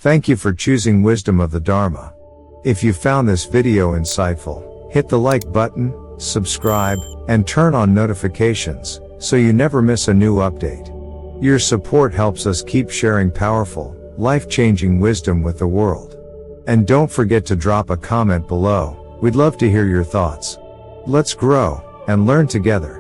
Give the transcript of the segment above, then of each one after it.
Thank you for choosing Wisdom of the Dharma. If you found this video insightful, hit the like button, subscribe, and turn on notifications, so you never miss a new update. Your support helps us keep sharing powerful, life-changing wisdom with the world. And don't forget to drop a comment below. We'd love to hear your thoughts. Let's grow and learn together.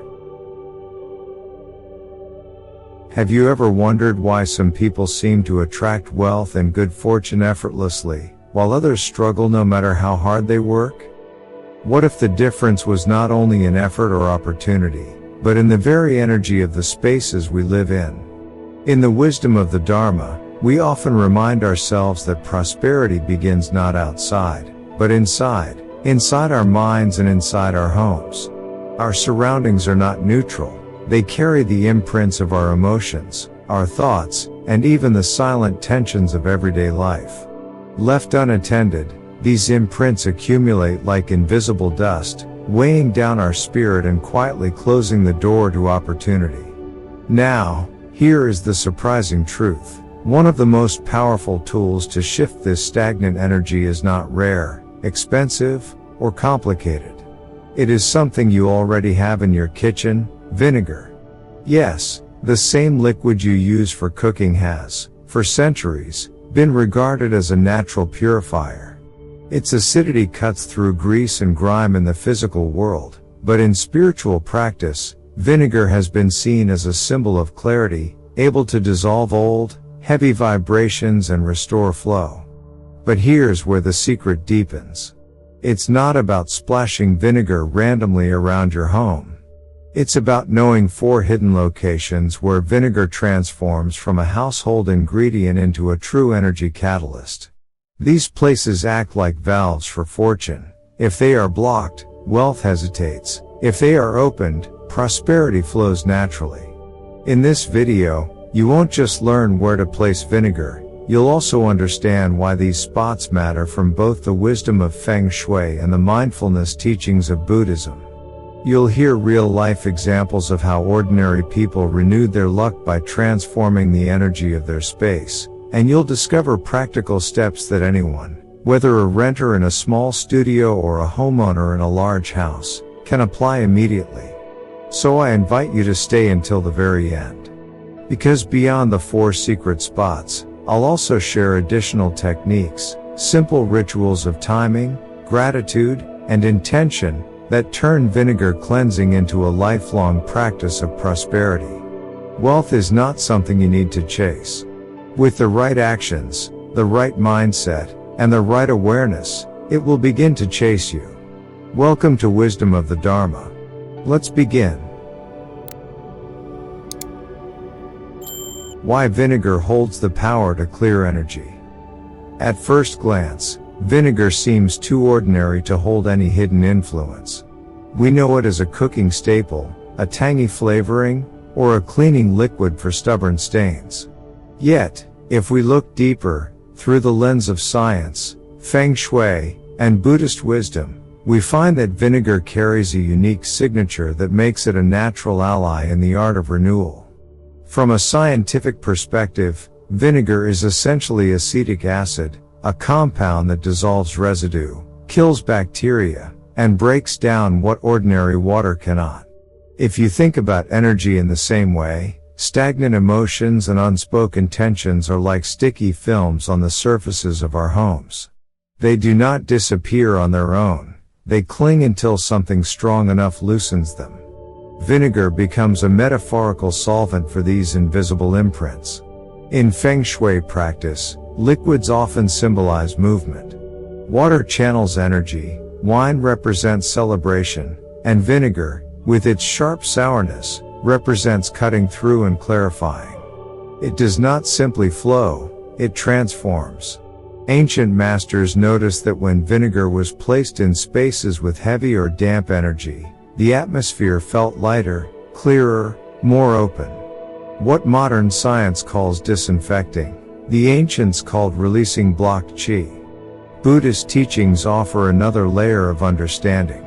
Have you ever wondered why some people seem to attract wealth and good fortune effortlessly, while others struggle no matter how hard they work? What if the difference was not only in effort or opportunity, but in the very energy of the spaces we live in? In the wisdom of the Dharma, we often remind ourselves that prosperity begins not outside, but inside our minds and inside our homes. Our surroundings are not neutral. They carry the imprints of our emotions, our thoughts, and even the silent tensions of everyday life. Left unattended, these imprints accumulate like invisible dust, weighing down our spirit and quietly closing the door to opportunity. Now, here is the surprising truth. One of the most powerful tools to shift this stagnant energy is not rare, expensive, or complicated. It is something you already have in your kitchen: vinegar. Yes, the same liquid you use for cooking has, for centuries, been regarded as a natural purifier. Its acidity cuts through grease and grime in the physical world, but in spiritual practice, vinegar has been seen as a symbol of clarity, able to dissolve old, heavy vibrations and restore flow. But here's where the secret deepens. It's not about splashing vinegar randomly around your home. It's about knowing 4 hidden locations where vinegar transforms from a household ingredient into a true energy catalyst. These places act like valves for fortune. If they are blocked, wealth hesitates. If they are opened, prosperity flows naturally. In this video, you won't just learn where to place vinegar, you'll also understand why these spots matter from both the wisdom of Feng Shui and the mindfulness teachings of Buddhism. You'll hear real-life examples of how ordinary people renewed their luck by transforming the energy of their space, and you'll discover practical steps that anyone, whether a renter in a small studio or a homeowner in a large house, can apply immediately. So I invite you to stay until the very end. Because beyond the 4 secret spots, I'll also share additional techniques, simple rituals of timing, gratitude, and intention that turn vinegar cleansing into a lifelong practice of prosperity. Wealth is not something you need to chase. With the right actions, the right mindset, and the right awareness, it will begin to chase you. Welcome to Wisdom of the Dharma. Let's begin. Why vinegar holds the power to clear energy. At first glance, vinegar seems too ordinary to hold any hidden influence. We know it as a cooking staple, a tangy flavoring, or a cleaning liquid for stubborn stains. Yet, if we look deeper, through the lens of science, Feng Shui, and Buddhist wisdom, we find that vinegar carries a unique signature that makes it a natural ally in the art of renewal. From a scientific perspective, vinegar is essentially acetic acid, a compound that dissolves residue, kills bacteria, and breaks down what ordinary water cannot. If you think about energy in the same way, stagnant emotions and unspoken tensions are like sticky films on the surfaces of our homes. They do not disappear on their own. They cling until something strong enough loosens them. Vinegar becomes a metaphorical solvent for these invisible imprints. In Feng Shui practice, liquids often symbolize movement. Water channels energy, wine represents celebration, and vinegar, with its sharp sourness, represents cutting through and clarifying. It does not simply flow, it transforms. Ancient masters noticed that when vinegar was placed in spaces with heavy or damp energy, the atmosphere felt lighter, clearer, more open. What modern science calls disinfecting, the ancients called releasing blocked qi. Buddhist teachings offer another layer of understanding.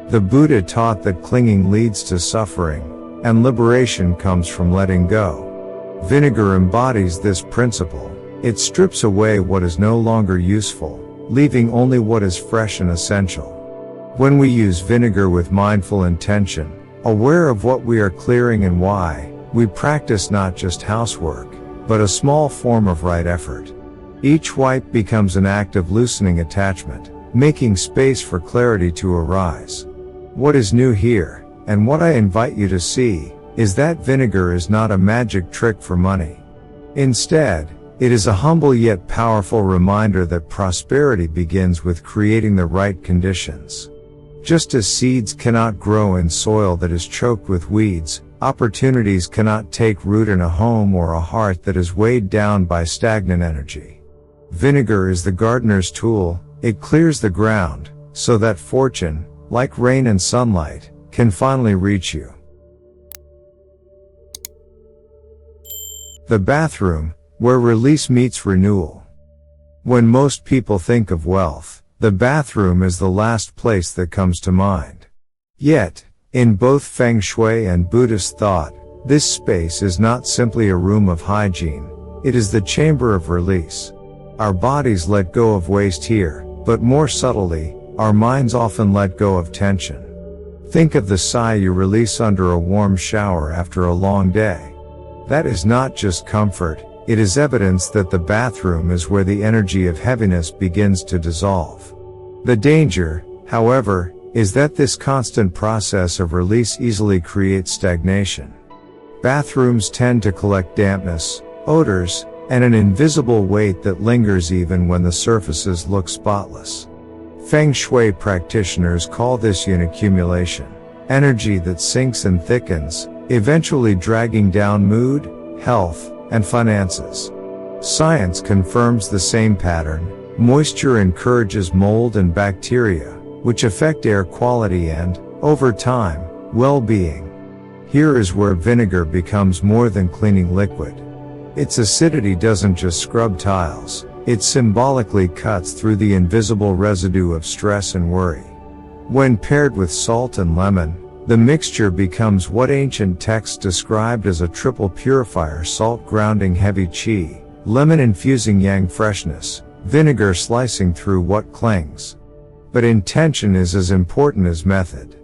The Buddha taught that clinging leads to suffering, and liberation comes from letting go. Vinegar embodies this principle. It strips away what is no longer useful, leaving only what is fresh and essential. When we use vinegar with mindful intention, aware of what we are clearing and why, we practice not just housework, but a small form of right effort. Each wipe becomes an act of loosening attachment, making space for clarity to arise. What is new here, and what I invite you to see, is that vinegar is not a magic trick for money. Instead, it is a humble yet powerful reminder that prosperity begins with creating the right conditions. Just as seeds cannot grow in soil that is choked with weeds, opportunities cannot take root in a home or a heart that is weighed down by stagnant energy. Vinegar is the gardener's tool. It clears the ground, so that fortune, like rain and sunlight, can finally reach you. The bathroom, where release meets renewal. When most people think of wealth, the bathroom is the last place that comes to mind. Yet, in both Feng Shui and Buddhist thought, this space is not simply a room of hygiene, it is the chamber of release. Our bodies let go of waste here, but more subtly, our minds often let go of tension. Think of the sigh you release under a warm shower after a long day. That is not just comfort, it is evidence that the bathroom is where the energy of heaviness begins to dissolve. The danger, however, is that this constant process of release easily creates stagnation. Bathrooms tend to collect dampness, odors, and an invisible weight that lingers even when the surfaces look spotless. Feng Shui practitioners call this yin accumulation, energy that sinks and thickens, eventually dragging down mood, health, and finances. Science confirms the same pattern. Moisture encourages mold and bacteria, which affect air quality and, over time, well-being. Here is where vinegar becomes more than cleaning liquid. Its acidity doesn't just scrub tiles, it symbolically cuts through the invisible residue of stress and worry. When paired with salt and lemon, the mixture becomes what ancient texts described as a triple purifier: salt grounding heavy qi, lemon infusing yang freshness, vinegar slicing through what clings. But intention is as important as method.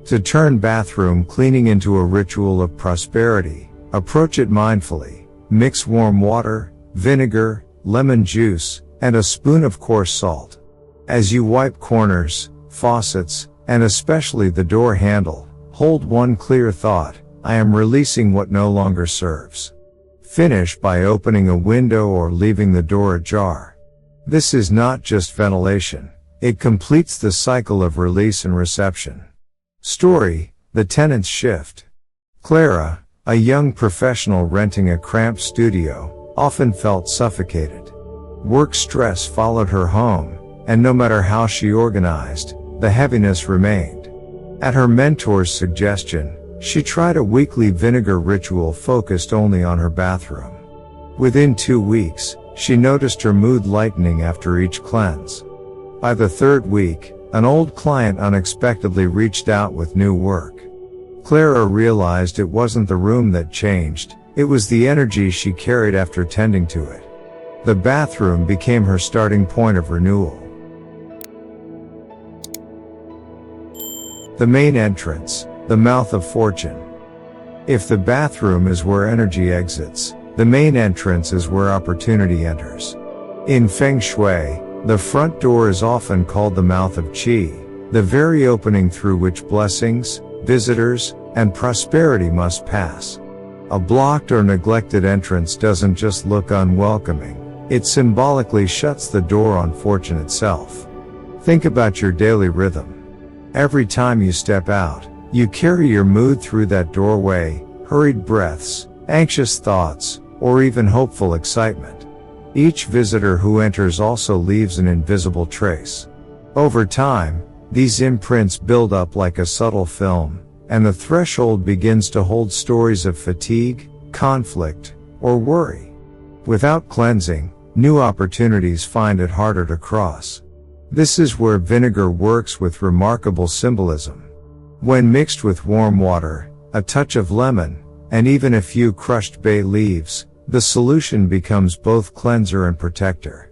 To turn bathroom cleaning into a ritual of prosperity, approach it mindfully. Mix warm water, vinegar, lemon juice, and a spoon of coarse salt. As you wipe corners, faucets, and especially the door handle, hold one clear thought: I am releasing what no longer serves. Finish by opening a window or leaving the door ajar. This is not just ventilation, it completes the cycle of release and reception. Story: The Tenant's Shift. Clara, a young professional renting a cramped studio, often felt suffocated. Work stress followed her home, and no matter how she organized, the heaviness remained. At her mentor's suggestion, she tried a weekly vinegar ritual focused only on her bathroom. Within 2 weeks, she noticed her mood lightening after each cleanse. By the 3rd week, an old client unexpectedly reached out with new work. Clara realized it wasn't the room that changed, it was the energy she carried after tending to it. The bathroom became her starting point of renewal. The main entrance, the mouth of fortune. If the bathroom is where energy exits, the main entrance is where opportunity enters. In Feng Shui, the front door is often called the mouth of qi, the very opening through which blessings, visitors, and prosperity must pass. A blocked or neglected entrance doesn't just look unwelcoming, it symbolically shuts the door on fortune itself. Think about your daily rhythm. Every time you step out, you carry your mood through that doorway: hurried breaths, anxious thoughts, or even hopeful excitement. Each visitor who enters also leaves an invisible trace. Over time, these imprints build up like a subtle film, and the threshold begins to hold stories of fatigue, conflict, or worry. Without cleansing, new opportunities find it harder to cross. This is where vinegar works with remarkable symbolism. When mixed with warm water, a touch of lemon, and even a few crushed bay leaves, the solution becomes both cleanser and protector.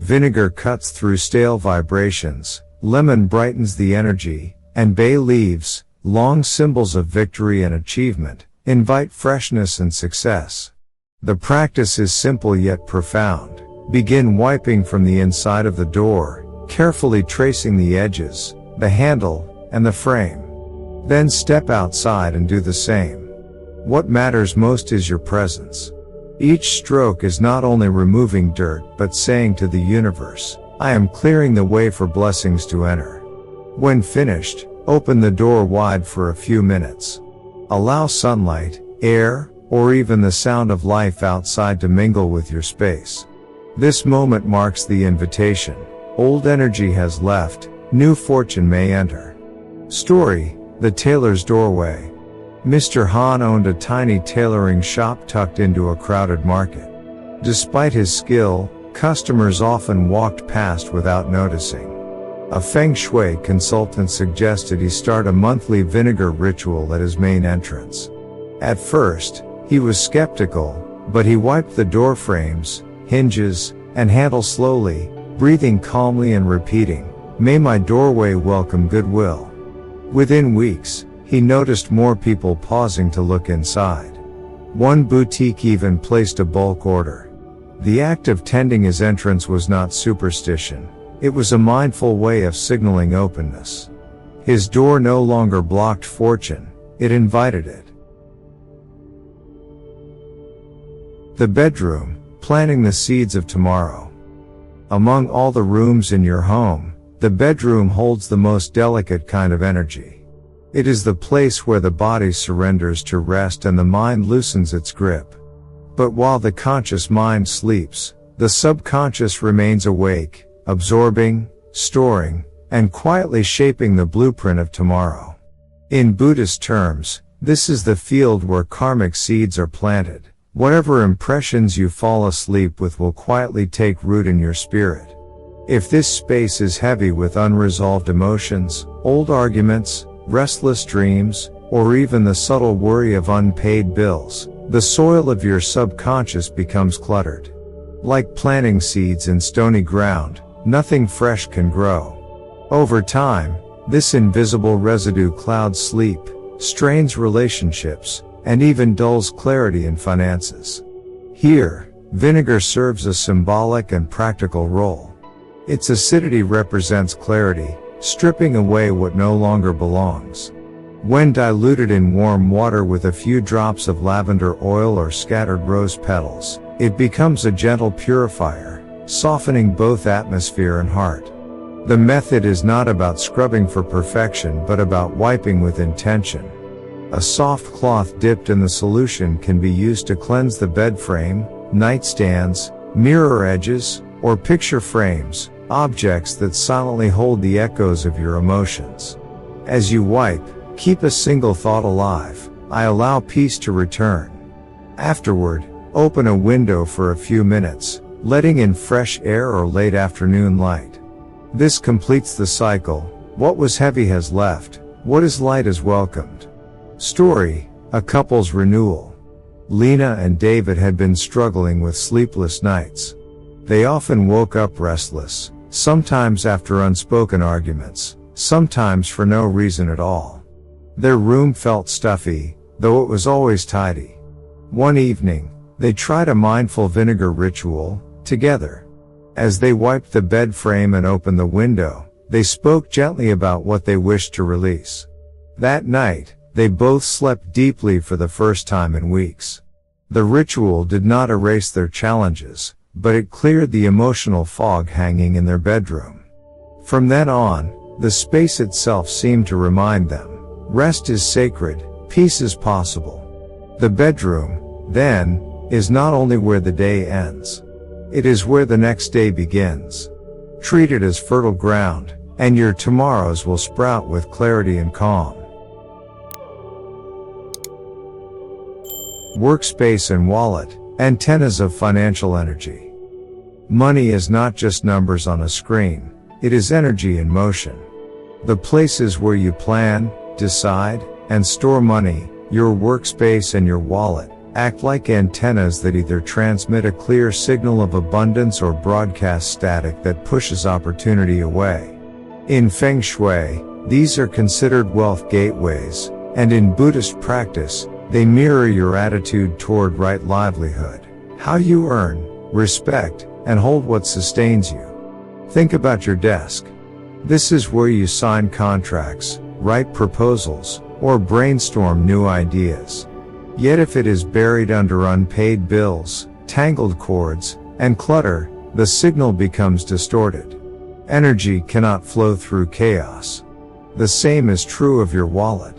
Vinegar cuts through stale vibrations, lemon brightens the energy, and bay leaves, long symbols of victory and achievement, invite freshness and success. The practice is simple yet profound. Begin wiping from the inside of the door, carefully tracing the edges, the handle, and the frame. Then step outside and do the same. What matters most is your presence. Each stroke is not only removing dirt but saying to the universe, I am clearing the way for blessings to enter. When finished, open the door wide for a few minutes. Allow sunlight, air, or even the sound of life outside to mingle with your space. This moment marks the invitation. Old energy has left, new fortune may enter. Story: The Tailor's Doorway. Mr. Han owned a tiny tailoring shop tucked into a crowded market. Despite his skill, customers often walked past without noticing. A Feng Shui consultant suggested he start a monthly vinegar ritual at his main entrance. At first, he was skeptical, but he wiped the door frames, hinges, and handle slowly, breathing calmly and repeating, "May my doorway welcome goodwill." Within weeks, he noticed more people pausing to look inside. One boutique even placed a bulk order. The act of tending his entrance was not superstition. It was a mindful way of signaling openness. His door no longer blocked fortune, it invited it. The bedroom, planting the seeds of tomorrow. Among all the rooms in your home, the bedroom holds the most delicate kind of energy. It is the place where the body surrenders to rest and the mind loosens its grip. But while the conscious mind sleeps, the subconscious remains awake, absorbing, storing, and quietly shaping the blueprint of tomorrow. In Buddhist terms, this is the field where karmic seeds are planted. Whatever impressions you fall asleep with will quietly take root in your spirit. If this space is heavy with unresolved emotions, old arguments, restless dreams, or even the subtle worry of unpaid bills, the soil of your subconscious becomes cluttered. Like planting seeds in stony ground, nothing fresh can grow. Over time, this invisible residue clouds sleep, strains relationships, and even dulls clarity in finances. Here, vinegar serves a symbolic and practical role. Its acidity represents clarity, stripping away what no longer belongs. When diluted in warm water with a few drops of lavender oil or scattered rose petals, it becomes a gentle purifier, softening both atmosphere and heart. The method is not about scrubbing for perfection but about wiping with intention. A soft cloth dipped in the solution can be used to cleanse the bed frame, nightstands, mirror edges, or picture frames, objects that silently hold the echoes of your emotions. As you wipe, keep a single thought alive: I allow peace to return. Afterward, open a window for a few minutes, letting in fresh air or late afternoon light. This completes the cycle. What was heavy has left, what is light is welcomed. Story: A couple's renewal. Lena and David had been struggling with sleepless nights. They often woke up restless, sometimes after unspoken arguments, sometimes for no reason at all. Their room felt stuffy, though it was always tidy. One evening, they tried a mindful vinegar ritual, together. As they wiped the bed frame and opened the window, they spoke gently about what they wished to release. That night, they both slept deeply for the first time in weeks. The ritual did not erase their challenges, but it cleared the emotional fog hanging in their bedroom. From then on, the space itself seemed to remind them, rest is sacred, peace is possible. The bedroom, then, is not only where the day ends. It is where the next day begins. Treat it as fertile ground, and your tomorrows will sprout with clarity and calm. Workspace and wallet, antennas of financial energy. Money is not just numbers on a screen, it is energy in motion. The places where you plan, decide, and store money, your workspace and your wallet, act like antennas that either transmit a clear signal of abundance or broadcast static that pushes opportunity away. In Feng Shui, these are considered wealth gateways, and in Buddhist practice, they mirror your attitude toward right livelihood, how you earn, respect, and hold what sustains you. Think about your desk. This is where you sign contracts, write proposals, or brainstorm new ideas. Yet if it is buried under unpaid bills, tangled cords, and clutter, the signal becomes distorted. Energy cannot flow through chaos. The same is true of your wallet.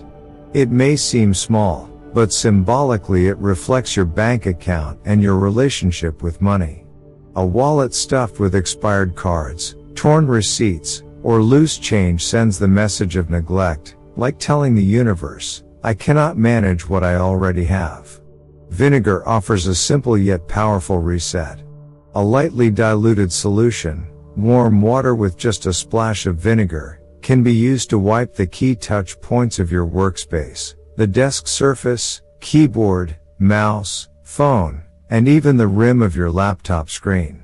It may seem small, but symbolically it reflects your bank account and your relationship with money. A wallet stuffed with expired cards, torn receipts, or loose change sends the message of neglect, like telling the universe, I cannot manage what I already have. Vinegar offers a simple yet powerful reset. A lightly diluted solution, warm water with just a splash of vinegar, can be used to wipe the key touch points of your workspace, the desk surface, keyboard, mouse, phone, and even the rim of your laptop screen.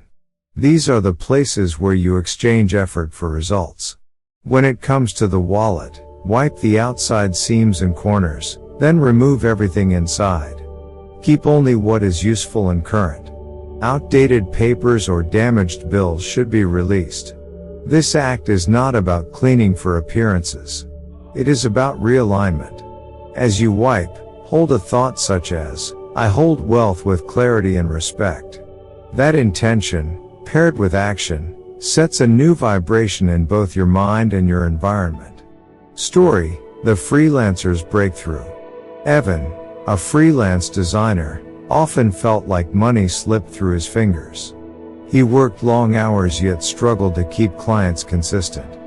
These are the places where you exchange effort for results. When it comes to the wallet, wipe the outside seams and corners, then remove everything inside. Keep only what is useful and current. Outdated papers or damaged bills should be released. This act is not about cleaning for appearances. It is about realignment. As you wipe, hold a thought such as, I hold wealth with clarity and respect. That intention, paired with action, sets a new vibration in both your mind and your environment. Story: The Freelancer's Breakthrough. Evan, a freelance designer, often felt like money slipped through his fingers. He worked long hours yet struggled to keep clients consistent.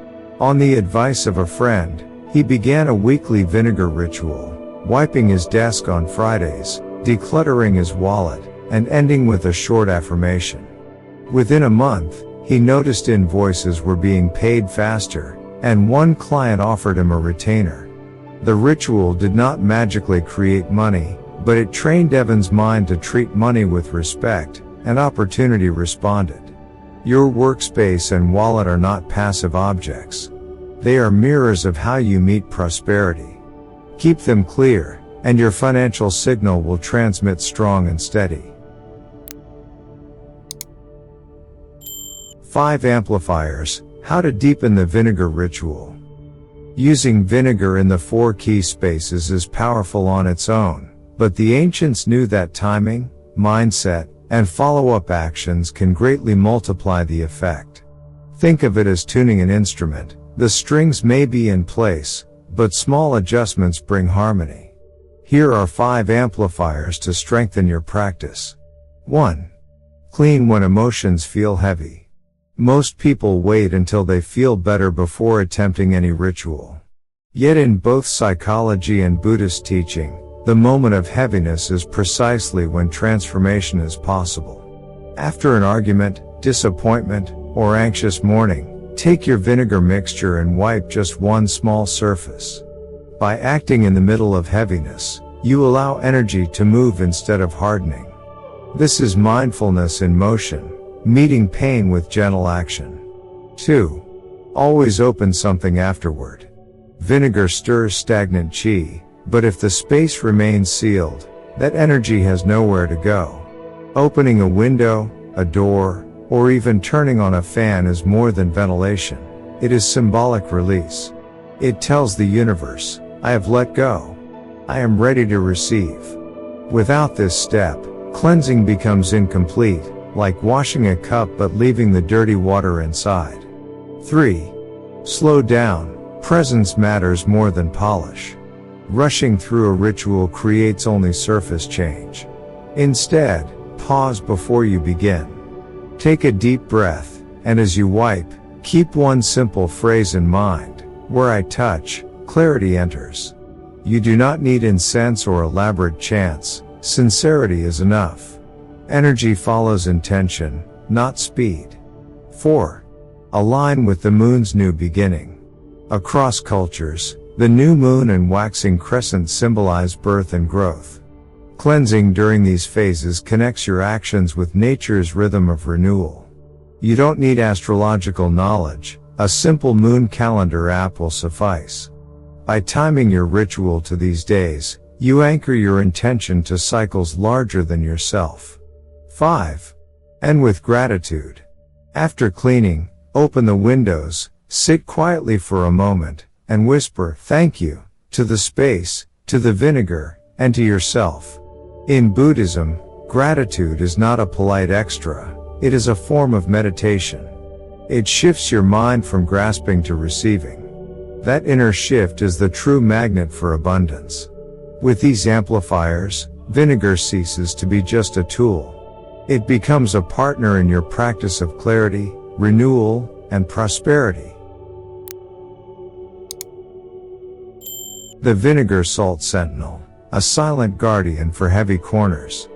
On the advice of a friend, he began a weekly vinegar ritual, wiping his desk on Fridays, decluttering his wallet, and ending with a short affirmation. Within a month, he noticed invoices were being paid faster, and one client offered him a retainer. The ritual did not magically create money, but it trained Evan's mind to treat money with respect, and opportunity responded. Your workspace and wallet are not passive objects. They are mirrors of how you meet prosperity. Keep them clear, and your financial signal will transmit strong and steady. 5 Amplifiers: How to deepen the vinegar ritual. Using vinegar in the 4 key spaces is powerful on its own, but the ancients knew that timing, mindset, and follow-up actions can greatly multiply the effect. Think of it as tuning an instrument. The strings may be in place, but small adjustments bring harmony. Here are 5 amplifiers to strengthen your practice. 1. Clean when emotions feel heavy. Most people wait until they feel better before attempting any ritual. Yet in both psychology and Buddhist teaching, the moment of heaviness is precisely when transformation is possible. After an argument, disappointment, or anxious morning, take your vinegar mixture and wipe just one small surface. By acting in the middle of heaviness, you allow energy to move instead of hardening. This is mindfulness in motion, meeting pain with gentle action. 2. Always open something afterward. Vinegar stirs stagnant qi, but if the space remains sealed, that energy has nowhere to go. Opening a window, a door, or even turning on a fan is more than ventilation. It is symbolic release. It tells the universe, I have let go. I am ready to receive. Without this step, cleansing becomes incomplete, like washing a cup but leaving the dirty water inside. 3. Slow down. Presence matters more than polish. Rushing through a ritual creates only surface change. Instead, pause before you begin. Take a deep breath, and as you wipe, keep one simple phrase in mind: where I touch, clarity enters. You do not need incense or elaborate chants. Sincerity is enough. Energy follows intention, not speed. 4. Align with the moon's new beginning. Across cultures, the new moon and waxing crescent symbolize birth and growth. Cleansing during these phases connects your actions with nature's rhythm of renewal. You don't need astrological knowledge, a simple moon calendar app will suffice. By timing your ritual to these days, you anchor your intention to cycles larger than yourself. 5. And with gratitude. After cleaning, open the windows, sit quietly for a moment, and whisper "thank you" to the space, to the vinegar, and to yourself. In Buddhism, gratitude is not a polite extra, it is a form of meditation. It shifts your mind from grasping to receiving. That inner shift is the true magnet for abundance. With these amplifiers, vinegar ceases to be just a tool. It becomes a partner in your practice of clarity, renewal, and prosperity. The Vinegar Salt Sentinel, a silent guardian for heavy corners.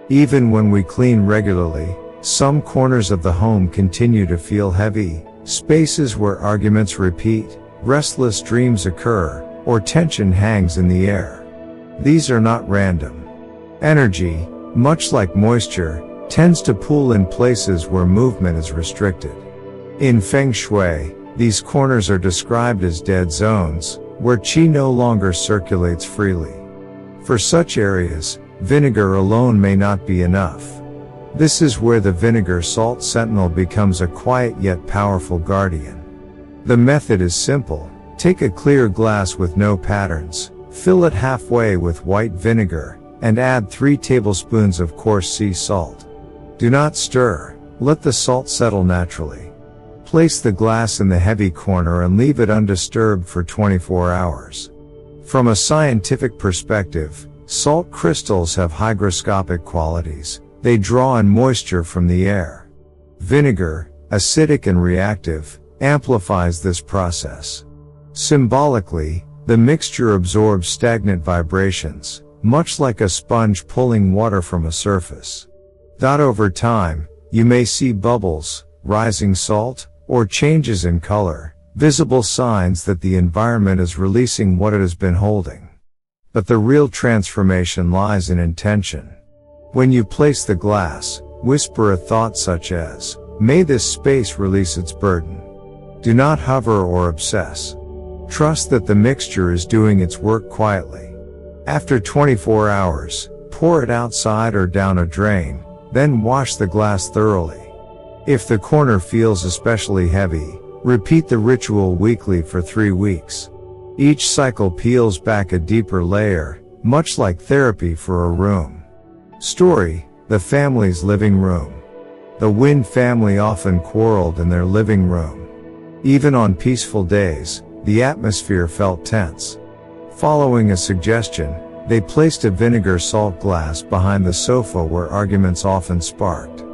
Even when we clean regularly, some corners of the home continue to feel heavy, spaces where arguments repeat, restless dreams occur, or tension hangs in the air. These are not random. Energy, much like moisture, tends to pool in places where movement is restricted. In Feng Shui, these corners are described as dead zones, where qi no longer circulates freely. For such areas, vinegar alone may not be enough. This is where the Vinegar Salt Sentinel becomes a quiet yet powerful guardian. The method is simple. Take a clear glass with no patterns, fill it halfway with white vinegar, and add 3 tablespoons of coarse sea salt. Do not stir, let the salt settle naturally. Place the glass in the heavy corner and leave it undisturbed for 24 hours. From a scientific perspective, salt crystals have hygroscopic qualities. They draw in moisture from the air. Vinegar, acidic and reactive, amplifies this process. Symbolically, the mixture absorbs stagnant vibrations, much like a sponge pulling water from a surface. Over time, you may see bubbles, rising salt, or changes in color, visible signs that the environment is releasing what it has been holding. But the real transformation lies in intention. When you place the glass, whisper a thought such as, "May this space release its burden." Do not hover or obsess. Trust that the mixture is doing its work quietly. After 24 hours, pour it outside or down a drain, then wash the glass thoroughly. If the corner feels especially heavy, repeat the ritual weekly for 3 weeks. Each cycle peels back a deeper layer, much like therapy for a room. Story: the family's living room. The Wynn family often quarreled in their living room. Even on peaceful days, the atmosphere felt tense. Following a suggestion, they placed a vinegar salt glass behind the sofa where arguments often sparked.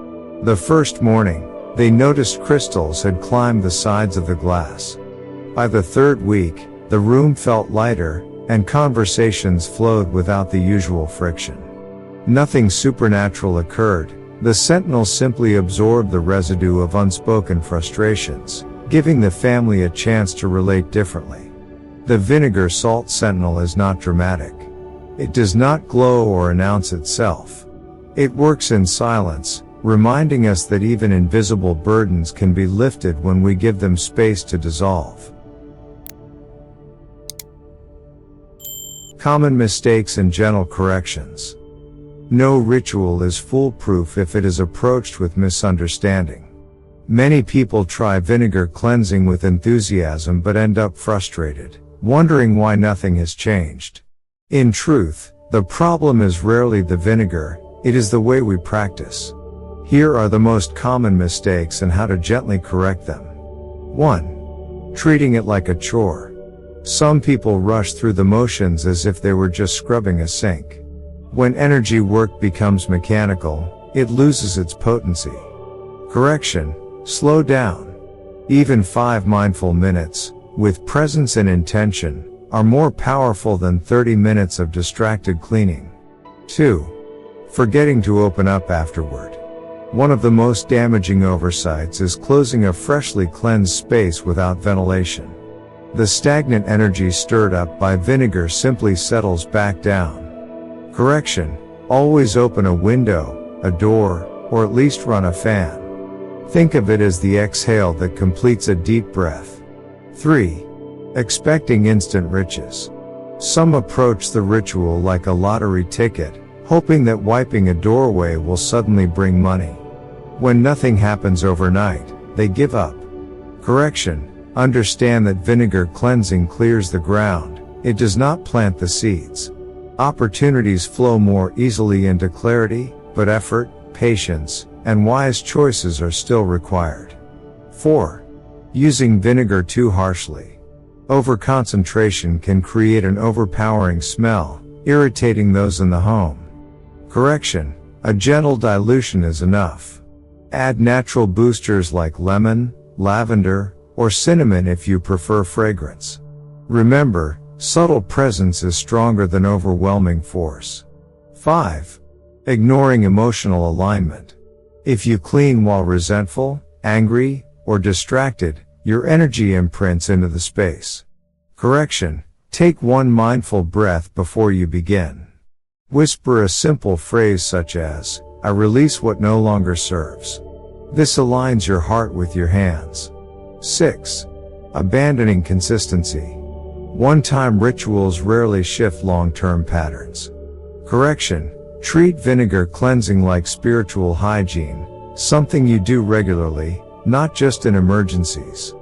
The first morning, they noticed crystals had climbed the sides of the glass. By the 3rd week, the room felt lighter, and conversations flowed without the usual friction. Nothing supernatural occurred. The sentinel simply absorbed the residue of unspoken frustrations, giving the family a chance to relate differently. The Vinegar Salt Sentinel is not dramatic. It does not glow or announce itself. It works in silence, reminding us that even invisible burdens can be lifted when we give them space to dissolve. Common mistakes and gentle corrections. No ritual is foolproof if it is approached with misunderstanding. Many people try vinegar cleansing with enthusiasm but end up frustrated, wondering why nothing has changed. In truth, the problem is rarely the vinegar, it is the way we practice. Here are the most common mistakes and how to gently correct them. 1. Treating it like a chore. Some people rush through the motions as if they were just scrubbing a sink. When energy work becomes mechanical, it loses its potency. Correction: slow down. Even 5 mindful minutes, with presence and intention, are more powerful than 30 minutes of distracted cleaning. 2. Forgetting to open up afterward. One of the most damaging oversights is closing a freshly cleansed space without ventilation. The stagnant energy stirred up by vinegar simply settles back down. Correction: always open a window, a door, or at least run a fan. Think of it as the exhale that completes a deep breath. 3. Expecting instant riches. Some approach the ritual like a lottery ticket, hoping that wiping a doorway will suddenly bring money. When nothing happens overnight, they give up. Correction: understand that vinegar cleansing clears the ground, it does not plant the seeds. Opportunities flow more easily into clarity, but effort, patience, and wise choices are still required. 4. Using vinegar too harshly. Overconcentration can create an overpowering smell, irritating those in the home. Correction: a gentle dilution is enough. Add natural boosters like lemon, lavender, or cinnamon if you prefer fragrance. Remember, subtle presence is stronger than overwhelming force. 5. Ignoring emotional alignment. If you clean while resentful, angry, or distracted, your energy imprints into the space. Correction: take one mindful breath before you begin. Whisper a simple phrase such as, "I release what no longer serves." This aligns your heart with your hands. 6. Abandoning consistency. One-time rituals rarely shift long-term patterns. Correction: treat vinegar cleansing like spiritual hygiene, something you do regularly, not just in emergencies.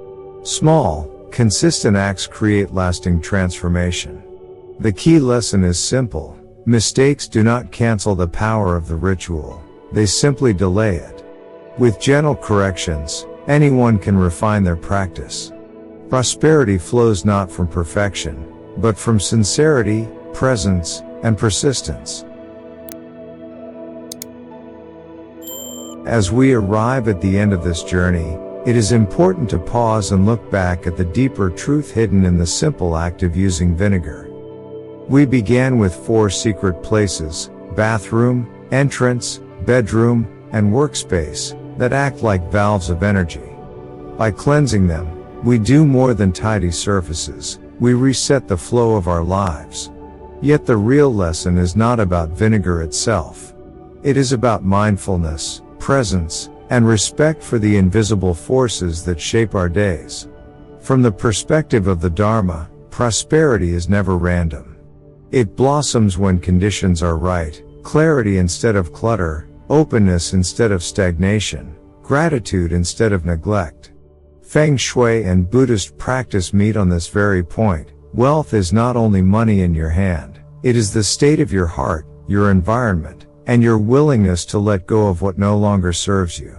Small, consistent acts create lasting transformation. The key lesson is simple: mistakes do not cancel the power of the ritual, they simply delay it. With gentle corrections, anyone can refine their practice. Prosperity flows not from perfection, but from sincerity, presence, and persistence. As we arrive at the end of this journey, it is important to pause and look back at the deeper truth hidden in the simple act of using vinegar. We began with 4 secret places: bathroom, entrance, bedroom, and workspace, that act like valves of energy. By cleansing them, we do more than tidy surfaces, we reset the flow of our lives. Yet the real lesson is not about vinegar itself. It is about mindfulness, presence, and respect for the invisible forces that shape our days. From the perspective of the Dharma, prosperity is never random. It blossoms when conditions are right: clarity instead of clutter, openness instead of stagnation, gratitude instead of neglect. Feng Shui and Buddhist practice meet on this very point. Wealth is not only money in your hand, it is the state of your heart, your environment, and your willingness to let go of what no longer serves you.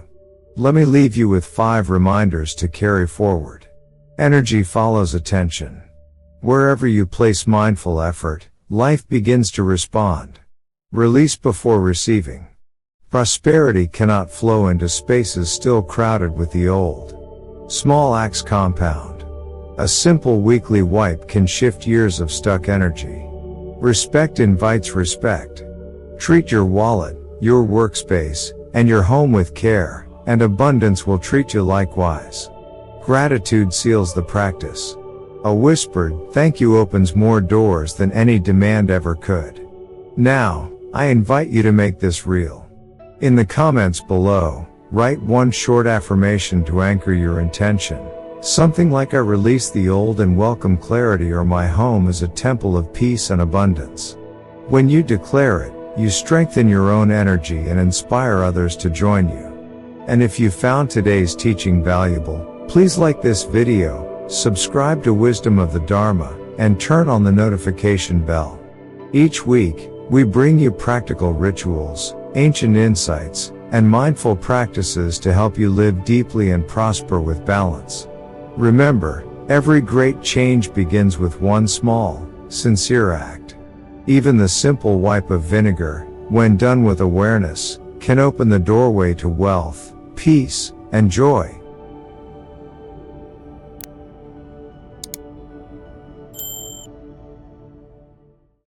Let me leave you with 5 reminders to carry forward. Energy follows attention. Wherever you place mindful effort, life begins to respond. Release before receiving. Prosperity cannot flow into spaces still crowded with the old. Small acts compound. A simple weekly wipe can shift years of stuck energy. Respect invites respect. Treat your wallet, your workspace, and your home with care, and abundance will treat you likewise. Gratitude seals the practice. A whispered thank you opens more doors than any demand ever could. Now, I invite you to make this real. In the comments below, write one short affirmation to anchor your intention. Something like "I release the old and welcome clarity," or "My home is a temple of peace and abundance." When you declare it, you strengthen your own energy and inspire others to join you. And if you found today's teaching valuable, please like this video, subscribe to Wisdom of the Dharma, and turn on the notification bell. Each week, we bring you practical rituals, ancient insights, and mindful practices to help you live deeply and prosper with balance. Remember, every great change begins with one small, sincere act. Even the simple wipe of vinegar, when done with awareness, can open the doorway to wealth, peace, and joy.